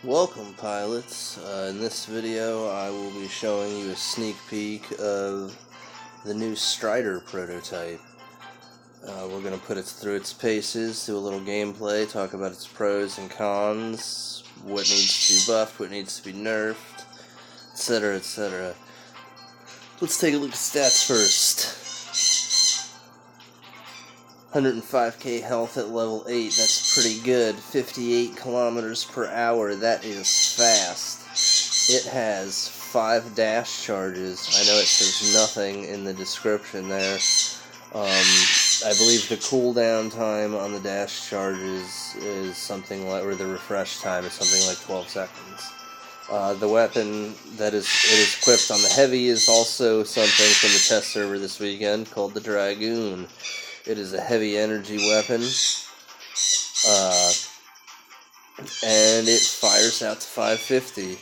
Welcome, pilots. In this video, I will be showing you a sneak peek of the new Strider prototype. We're going to put it through its paces, do a little gameplay, talk about its pros and cons, what needs to be buffed, what needs to be nerfed, etc., etc. Let's take a look at stats first. 105k health at level 8, that's pretty good. 58 kilometers per hour, that is fast. It has 5 dash charges. I know it says nothing in the description there. I believe the cooldown time on the dash charges is something like, or the refresh time is something like 12 seconds. The weapon that it is equipped on the heavy is also something from the test server this weekend called the Dragoon. It is a heavy energy weapon, and it fires out to 550.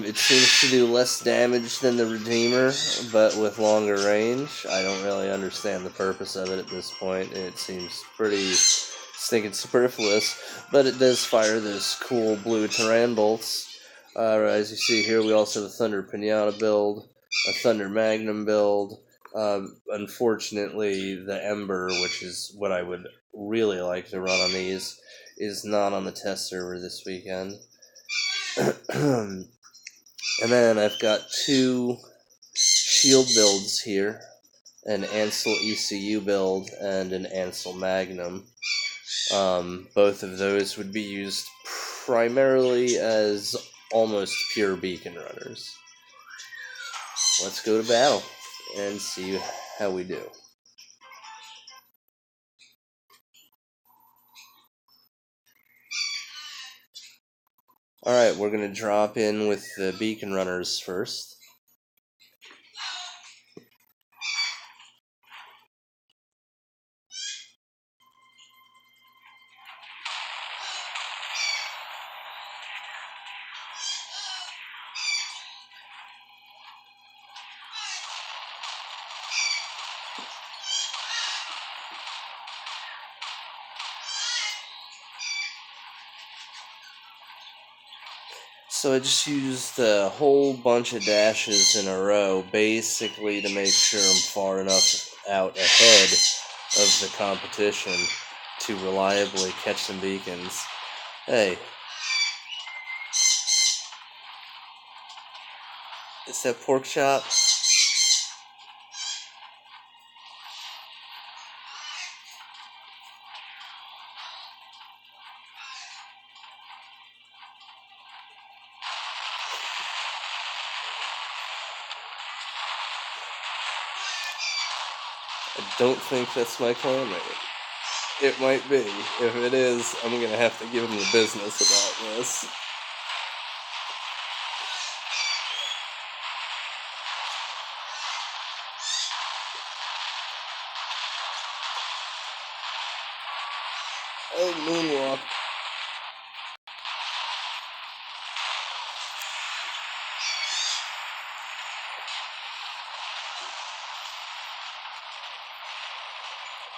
It seems to do less damage than the Redeemer, but with longer range. I don't really understand the purpose of it at this point. It seems pretty stinking superfluous, but it does fire those cool blue Terran bolts. As you see here, we also have a Thunder Pinata build, a Thunder Magnum build. Unfortunately, the Ember, which is what I would really like to run on these, is not on the test server this weekend. And then I've got 2 shield builds here, an Ansel ECU build and an Ansel Magnum. Both of those would be used primarily as almost pure beacon runners. Let's go to battle and see how we do. Alright, we're going to drop in with the beacon runners first. So I just used a whole bunch of dashes in a row, basically to make sure I'm far enough out ahead of the competition to reliably catch some beacons. Hey. Is that pork chop? I don't think that's my clanmate. It might be. If it is, I'm gonna have to give him the business about this. Oh, moonwalk.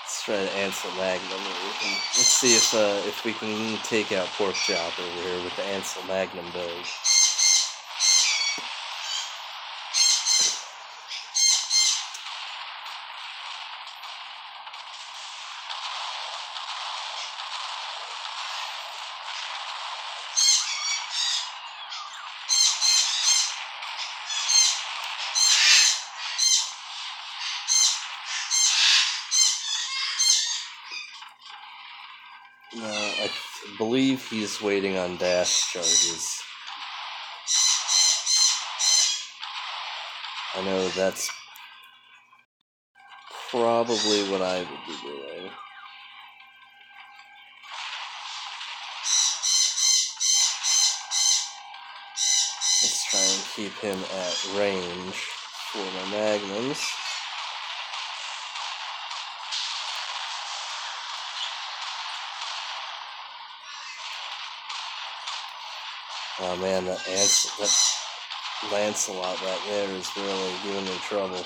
Let's try to Ansel Magnum. Let's see if we can take out pork chop over here with the Ansel Magnum build. No, I believe he's waiting on dash charges. I know that's probably what I would be doing. Let's try and keep him at range for my magnums. Oh man, that Lancelot right there is really giving me trouble.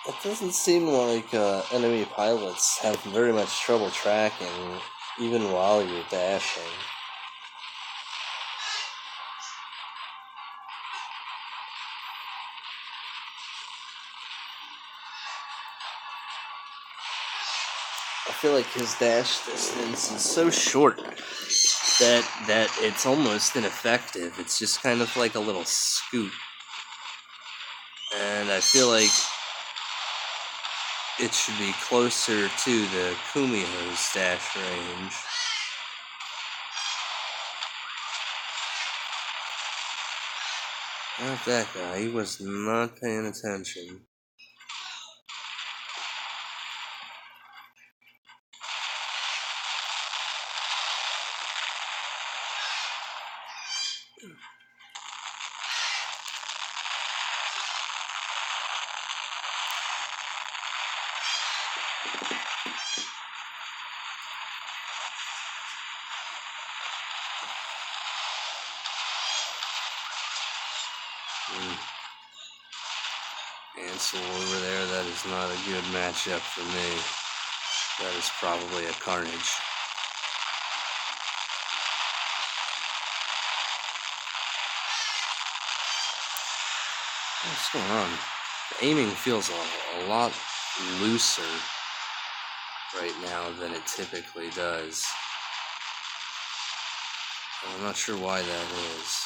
It doesn't seem like enemy pilots have very much trouble tracking, even while you're dashing. I feel like his dash distance is so short that it's almost ineffective. It's just kind of like a little scoot. And I feel like it should be closer to the Kumiho's dash range. Not that guy. He was not paying attention. Ansel over there, that is not a good matchup for me. That is probably a Carnage. What's going on? The aiming feels a lot looser right now than it typically does. I'm not sure why that is.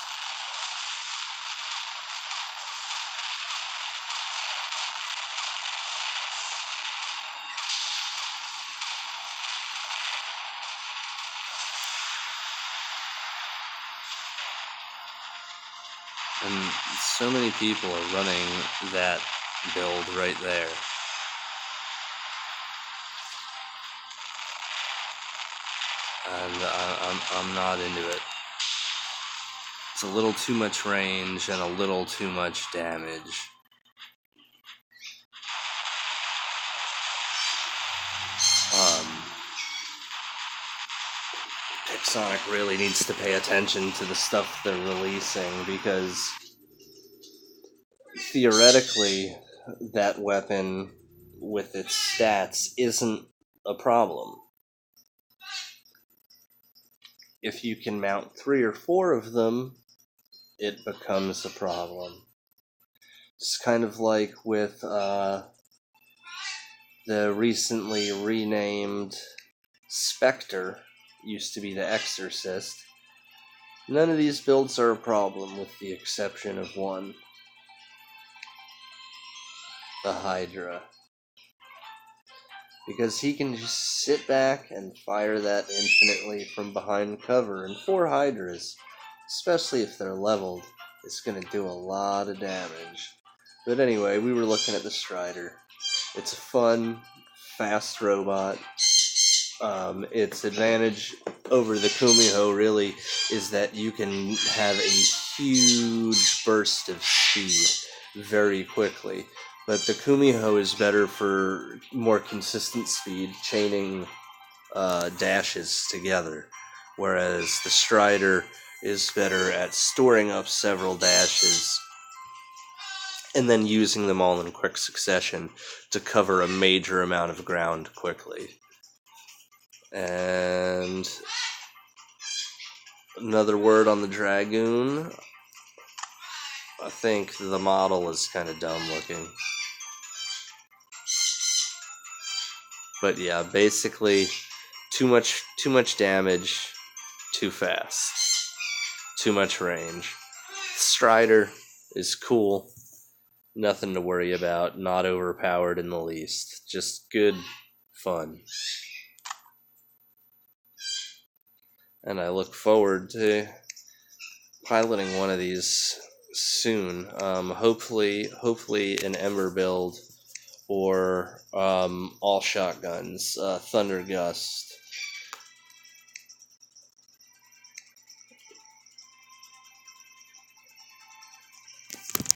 And so many people are running that build right there. And I'm not into it. It's a little too much range and a little too much damage. Pixonic really needs to pay attention to the stuff they're releasing, because theoretically that weapon with its stats isn't a problem. If you can mount 3 or 4 of them, it becomes a problem. It's kind of like with the recently renamed Spectre, used to be the Exorcist. None of these builds are a problem, with the exception of one. The Hydra. Because he can just sit back and fire that infinitely from behind cover, and 4 Hydras, especially if they're leveled, is going to do a lot of damage. But anyway, we were looking at the Strider. It's a fun, fast robot. Its advantage over the Kumiho really is that you can have a huge burst of speed very quickly. But the Kumiho is better for more consistent speed, chaining dashes together. Whereas the Strider is better at storing up several dashes and then using them all in quick succession to cover a major amount of ground quickly. And another word on the Dragoon. I think the model is kind of dumb looking. But yeah, basically too much damage, too fast. Too much range. Strider is cool. Nothing to worry about, not overpowered in the least. Just good fun. And I look forward to piloting one of these soon. Hopefully an Ember build, or all shotguns. Thunder Gust